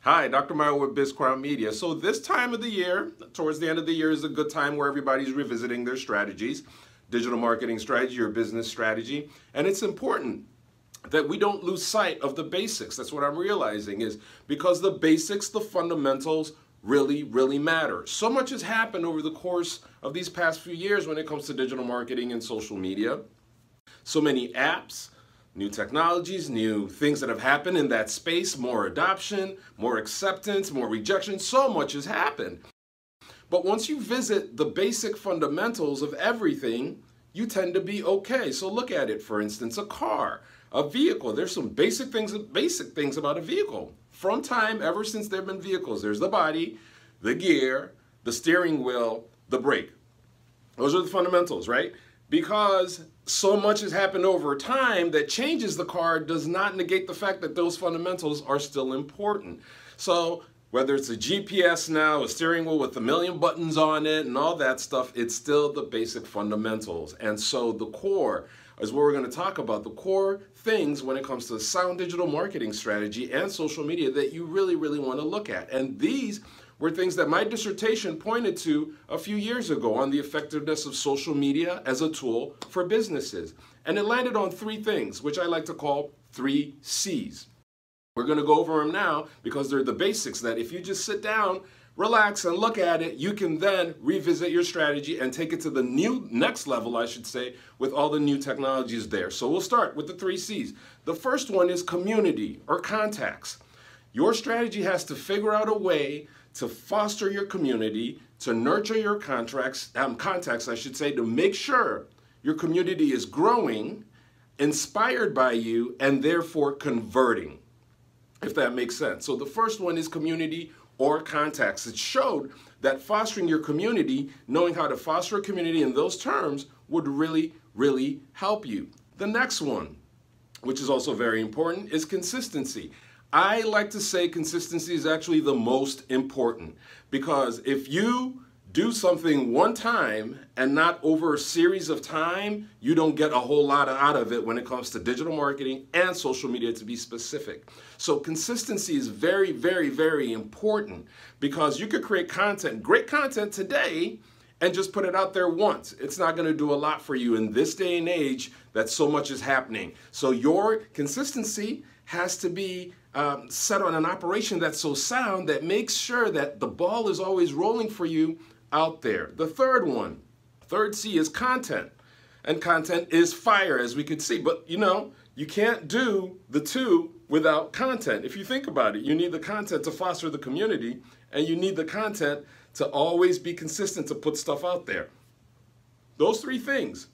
Hi, Dr. Mayo with BizCrown Media. So this time of the year, towards the end of the year, is a good time where everybody's revisiting their strategies, digital marketing strategy or business strategy. And it's important that we don't lose sight of the basics. That's what I'm realizing is because the basics, the fundamentals really matter. So much has happened over the course of these past few years when it comes to digital marketing and social media. So many apps, new technologies, new things that have happened in that space, more adoption, more acceptance, more rejection, so much has happened. But once you visit the basic fundamentals of everything, you tend to be okay. So look at it, for instance, a car, a vehicle. There's some basic things about a vehicle. From time, ever since there have been vehicles, there's the body, the gear, the steering wheel, the brake. Those are the fundamentals, right? Because so much has happened over time that changes the car does not negate the fact that those fundamentals are still important. So whether it's a GPS now, a steering wheel with a million buttons on it and all that stuff, it's still the basic fundamentals. And so the core is what we're going to talk about, the core things when it comes to sound digital marketing strategy and social media that you really want to look at. And these were things that my dissertation pointed to a few years ago on the effectiveness of social media as a tool for businesses. And it landed on three things, which I like to call 3 C's. We're going to go over them now because they're the basics that if you just sit down, relax, and look at it, you can then revisit your strategy and take it to the next level, I should say, with all the new technologies there. So we'll start with the 3 C's. The first one is community or contacts. Your strategy has to figure out a way to foster your community, to nurture your contacts, I should say, to make sure your community is growing, inspired by you, and therefore converting, if that makes sense. So the first one is community or contacts. It showed that fostering your community, knowing how to foster a community in those terms would really help you. The next one, which is also very important, is consistency. I like to say consistency is actually the most important because if you do something one time and not over a series of time, you don't get a whole lot out of it when it comes to digital marketing and social media, to be specific. So consistency is very important because you could create content, great content today, and just put it out there once. It's not going to do a lot for you in this day and age that so much is happening. So your consistency has to be set on an operation that's so sound that makes sure that the ball is always rolling for you out there. The third C is content. And content is fire, as we could see. But you can't do the two without content. If you think about it, you need the content to foster the community, and you need the content to always be consistent to put stuff out there. Those 3 things.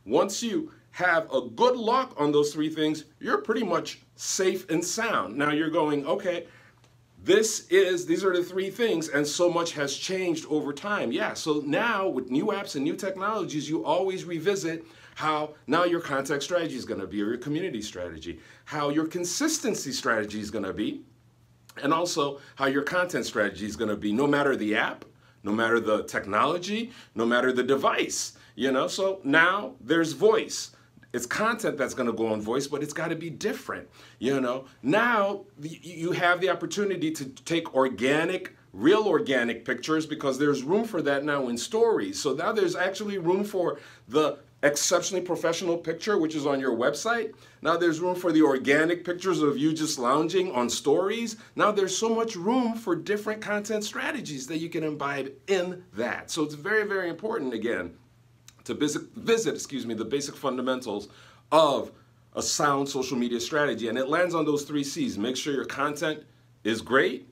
Once you have a good lock on those 3 things, you're pretty much safe and sound. Now you're going, okay, these are the 3 things, and so much has changed over time. Yeah, so now with new apps and new technologies, you always revisit how now your contact strategy is going to be, or your community strategy, how your consistency strategy is going to be, and also how your content strategy is going to be, no matter the app, no matter the technology, no matter the device, So now there's voice. It's content that's going to go on voice, but it's got to be different, Now you have the opportunity to take real organic pictures because there's room for that now in stories. So now there's actually room for the exceptionally professional picture, which is on your website. Now there's room for the organic pictures of you just lounging on stories. Now there's so much room for different content strategies that you can imbibe in that. So it's very important, again, to visit the basic fundamentals of a sound social media strategy. And it lands on those 3 C's. Make sure your content is great,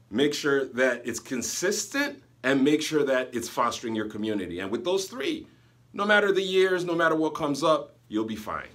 make sure that it's consistent, and make sure that it's fostering your community. And with those 3, no matter the years, no matter what comes up, you'll be fine.